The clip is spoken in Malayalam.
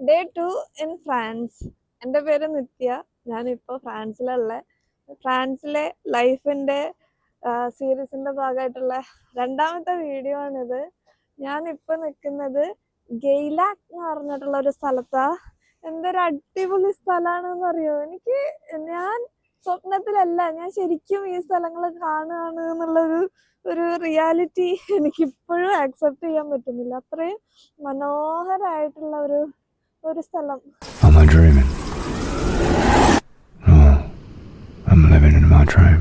Day 2 in France. എൻ്റെ പേര് നിത്യ. ഞാനിപ്പോൾ ഫ്രാൻസിലുള്ള ഫ്രാൻസിലെ ലൈഫിൻ്റെ സീരീസിൻ്റെ ഭാഗമായിട്ടുള്ള രണ്ടാമത്തെ വീഡിയോ ആണിത്. ഞാനിപ്പോൾ നിൽക്കുന്നത് ഗെയ്ലാക് എന്ന് പറഞ്ഞിട്ടുള്ള ഒരു സ്ഥലത്താണ്. എന്തൊരു അടിപൊളി സ്ഥലമാണെന്ന് അറിയോ. ഞാൻ സ്വപ്നത്തിലല്ല, ഞാൻ ശരിക്കും ഈ സ്ഥലങ്ങൾ കാണുകയാണ് എന്നുള്ളൊരു റിയാലിറ്റി എനിക്കിപ്പോഴും ആക്സെപ്റ്റ് ചെയ്യാൻ പറ്റുന്നില്ല. അത്രയും മനോഹരമായിട്ടുള്ള ഒരു സ്ഥലം. Am I dreaming? No, I'm living in my dream.